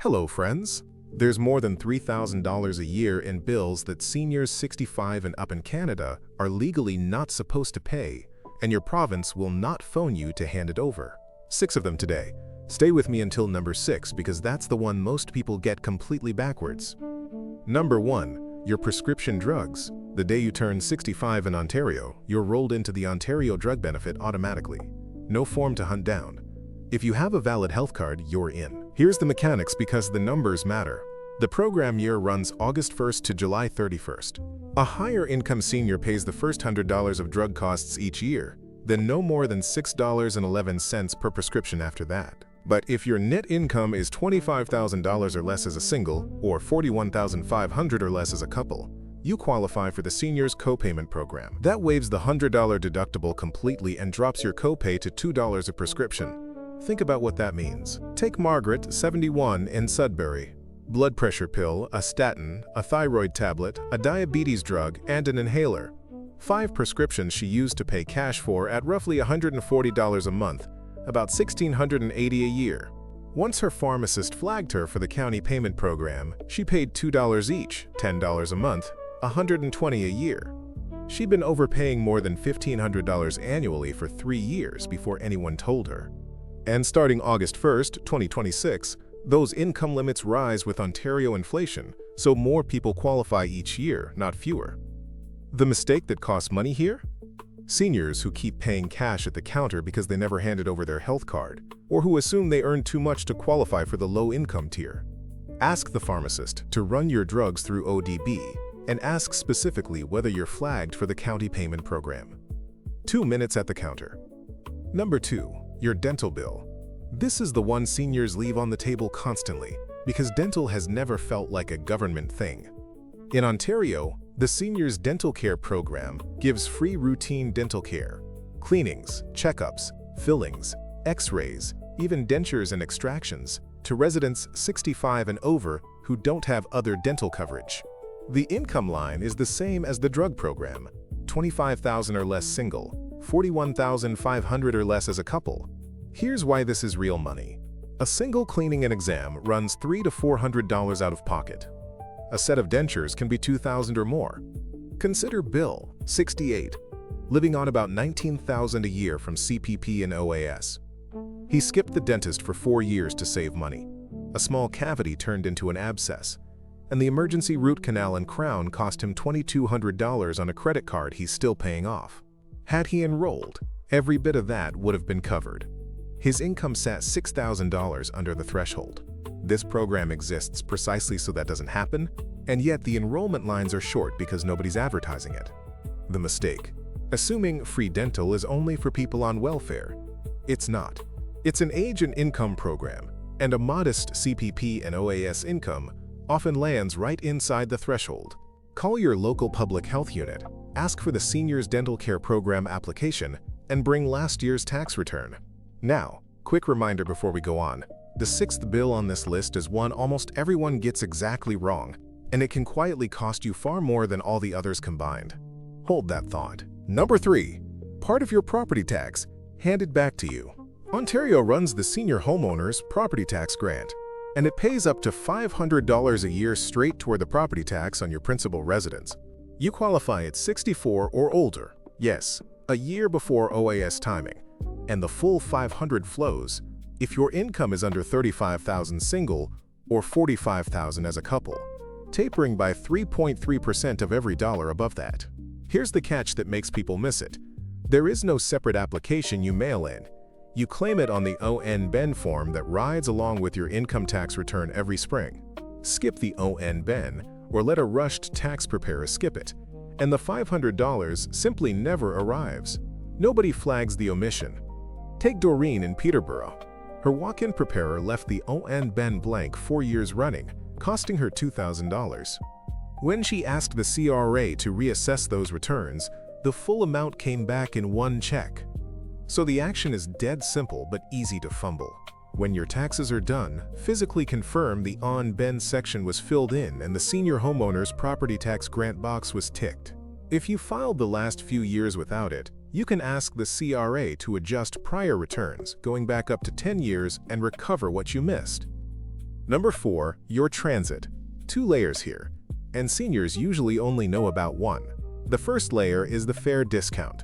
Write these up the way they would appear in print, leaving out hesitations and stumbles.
Hello, friends. There's more than $3,000 a year in bills that seniors 65 and up in Canada are legally not supposed to pay, and your province will not phone you to hand it over. 6 of them today. Stay with me until number 6 because that's the one most people get completely backwards. Number 1. Your prescription drugs. The day you turn 65 in Ontario, you're rolled into the Ontario drug benefit automatically. No form to hunt down. If you have a valid health card, you're in. Here's the mechanics because the numbers matter. The program year runs August 1st to July 31st. A higher income senior pays the first $100 of drug costs each year, then no more than $6.11 per prescription after that. But if your net income is $25,000 or less as a single, or $41,500 or less as a couple, you qualify for the Seniors Copayment Program. That waives the $100 deductible completely and drops your copay to $2 a prescription. Think about what that means. Take Margaret, 71, in Sudbury. Blood pressure pill, a statin, a thyroid tablet, a diabetes drug, and an inhaler. 5 prescriptions she used to pay cash for at roughly $140 a month, about $1,680 a year. Once her pharmacist flagged her for the county payment program, she paid $2 each, $10 a month, $120 a year. She'd been overpaying more than $1,500 annually for 3 years before anyone told her. And starting August 1st, 2026, those income limits rise with Ontario inflation, so more people qualify each year, not fewer. The mistake that costs money here? Seniors who keep paying cash at the counter because they never handed over their health card, or who assume they earn too much to qualify for the low-income tier. Ask the pharmacist to run your drugs through ODB, and ask specifically whether you're flagged for the county payment program. 2 minutes at the counter. Number 2. Your dental bill. This is the one seniors leave on the table constantly, because dental has never felt like a government thing. In Ontario, the Seniors Dental Care Program gives free routine dental care, cleanings, checkups, fillings, x-rays, even dentures and extractions, to residents 65 and over who don't have other dental coverage. The income line is the same as the drug program, $25,000 or less single, $41,500 or less as a couple. Here's why this is real money. A single cleaning and exam runs $300 to $400 out of pocket. A set of dentures can be $2,000 or more. Consider Bill, 68, living on about $19,000 a year from CPP and OAS. He skipped the dentist for 4 years to save money. A small cavity turned into an abscess, and the emergency root canal and crown cost him $2,200 on a credit card he's still paying off. Had he enrolled, every bit of that would have been covered. His income sat $6,000 under the threshold. This program exists precisely so that doesn't happen, and yet the enrollment lines are short because nobody's advertising it. The mistake: assuming free dental is only for people on welfare. It's not. It's an age and income program, and a modest CPP and OAS income often lands right inside the threshold. Call your local public health unit, ask for the Seniors Dental Care Program application, and bring last year's tax return. Now, quick reminder before we go on. The 6th bill on this list is one almost everyone gets exactly wrong, and it can quietly cost you far more than all the others combined. Hold that thought. Number 3. Part of your property tax handed back to you. Ontario runs the Senior Homeowners Property Tax Grant, and it pays up to $500 a year straight toward the property tax on your principal residence. You qualify at 64 or older, yes, a year before OAS timing, and the full $500 flows if your income is under $35,000 single or $45,000 as a couple, tapering by 3.3% of every dollar above that. Here's the catch that makes people miss it. There is no separate application you mail in. You claim it on the ON-BEN form that rides along with your income tax return every spring. Skip the ON-BEN or let a rushed tax preparer skip it, and the $500 simply never arrives. Nobody flags the omission. Take Doreen in Peterborough. Her walk-in preparer left the ON-BEN blank 4 years running, costing her $2,000. When she asked the CRA to reassess those returns, the full amount came back in one check. So the action is dead simple but easy to fumble. When your taxes are done, physically confirm the ON-BEN section was filled in and the Senior Homeowners Property Tax Grant box was ticked. If you filed the last few years without it, you can ask the CRA to adjust prior returns, going back up to 10 years, and recover what you missed. Number 4. Your transit. 2 layers here, and seniors usually only know about one. The first layer is the fare discount.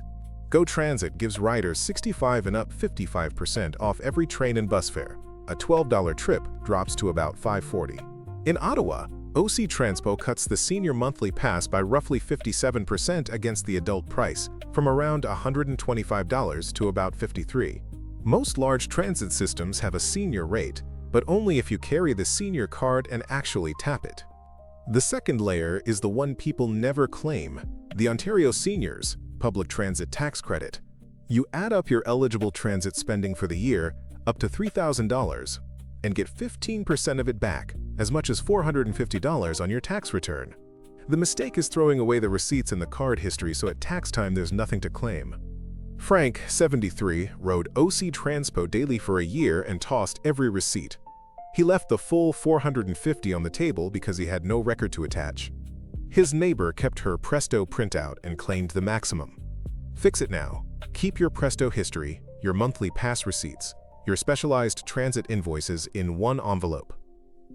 Go Transit gives riders 65 and up 55% off every train and bus fare. A $12 trip drops to about $5.40. In Ottawa, OC Transpo cuts the senior monthly pass by roughly 57% against the adult price, from around $125 to about $53. Most large transit systems have a senior rate, but only if you carry the senior card and actually tap it. The second layer is the one people never claim, the Ontario Seniors Public Transit Tax Credit. You add up your eligible transit spending for the year, up to $3,000, and get 15% of it back, as much as $450 on your tax return. The mistake is throwing away the receipts and the card history, so at tax time there's nothing to claim. Frank, 73, rode OC Transpo daily for a year and tossed every receipt. He left the full $450 on the table because he had no record to attach. His neighbor kept her Presto printout and claimed the maximum. Fix it now. Keep your Presto history, your monthly pass receipts, your specialized transit invoices in one envelope.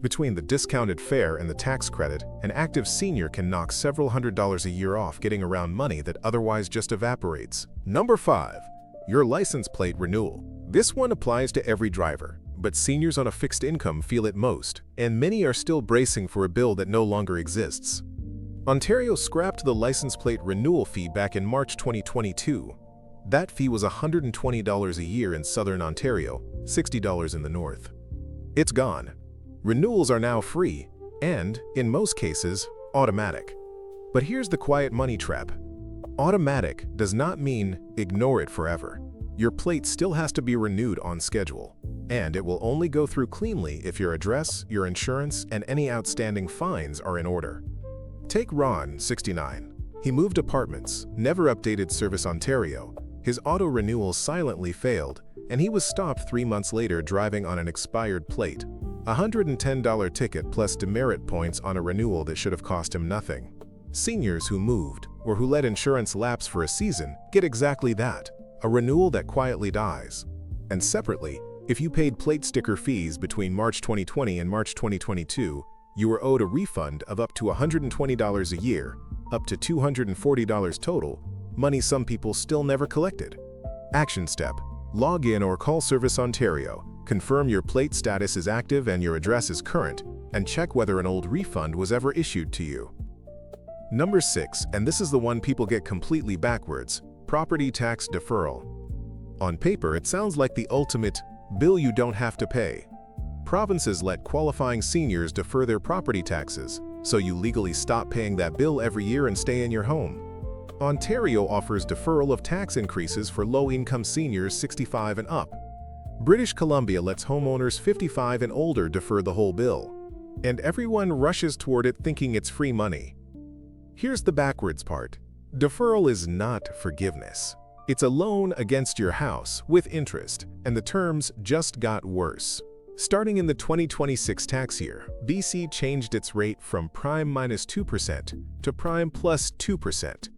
Between the discounted fare and the tax credit, an active senior can knock several $100s a year off getting around money that otherwise just evaporates. Number 5. Your license plate renewal. This one applies to every driver, but seniors on a fixed income feel it most, and many are still bracing for a bill that no longer exists. Ontario scrapped the license plate renewal fee back in March 2022. That fee was $120 a year in Southern Ontario, $60 in the North. It's gone. Renewals are now free, and, in most cases, automatic. But here's the quiet money trap. Automatic does not mean ignore it forever. Your plate still has to be renewed on schedule, and it will only go through cleanly if your address, your insurance, and any outstanding fines are in order. Take Ron, 69. He moved apartments, never updated Service Ontario. His auto renewal silently failed, and he was stopped 3 months later driving on an expired plate. A $110 ticket plus demerit points on a renewal that should have cost him nothing. Seniors who moved, or who let insurance lapse for a season, get exactly that, a renewal that quietly dies. And separately, if you paid plate sticker fees between March 2020 and March 2022, you were owed a refund of up to $120 a year, up to $240 total, money some people still never collected. Action step: log in or call Service Ontario, confirm your plate status is active and your address is current, and check whether an old refund was ever issued to you. Number 6, and this is the one people get completely backwards, property tax deferral. On paper, it sounds like the ultimate bill you don't have to pay. Provinces let qualifying seniors defer their property taxes, so you legally stop paying that bill every year and stay in your home. Ontario offers deferral of tax increases for low-income seniors 65 and up. British Columbia lets homeowners 55 and older defer the whole bill, and everyone rushes toward it thinking it's free money. Here's the backwards part. Deferral is not forgiveness. It's a loan against your house with interest, and the terms just got worse. Starting in the 2026 tax year, BC changed its rate from prime minus 2% to prime plus 2%,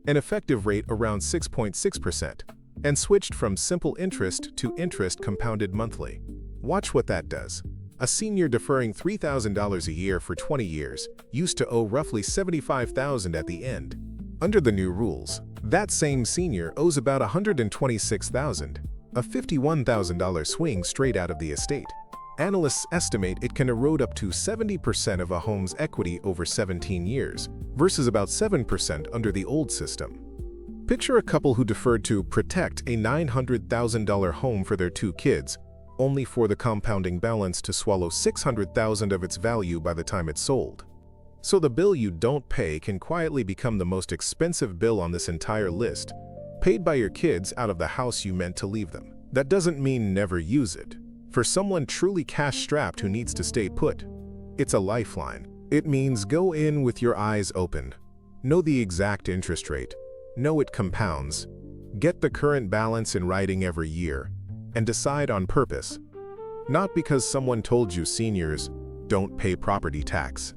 an effective rate around 6.6%, and switched from simple interest to interest compounded monthly. Watch what that does. A senior deferring $3,000 a year for 20 years used to owe roughly $75,000 at the end. Under the new rules, that same senior owes about $126,000, a $51,000 swing straight out of the estate. Analysts estimate it can erode up to 70% of a home's equity over 17 years, versus about 7% under the old system. Picture a couple who deferred to protect a $900,000 home for their 2 kids, only for the compounding balance to swallow $600,000 of its value by the time it's sold. So the bill you don't pay can quietly become the most expensive bill on this entire list, paid by your kids out of the house you meant to leave them. That doesn't mean never use it. For someone truly cash-strapped who needs to stay put, it's a lifeline. It means go in with your eyes open. Know the exact interest rate. Know it compounds. Get the current balance in writing every year. And decide on purpose. Not because someone told you seniors don't pay property tax.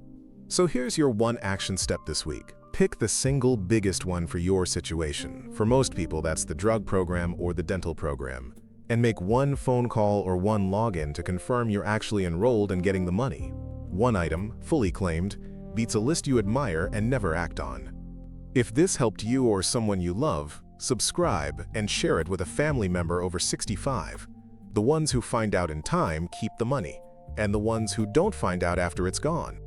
So here's your one action step this week. Pick the single biggest one for your situation. For most people, that's the drug program or the dental program. And make one phone call or one login to confirm you're actually enrolled and getting the money. One item, fully claimed, beats a list you admire and never act on. If this helped you or someone you love, subscribe and share it with a family member over 65. The ones who find out in time keep the money, and the ones who don't find out after it's gone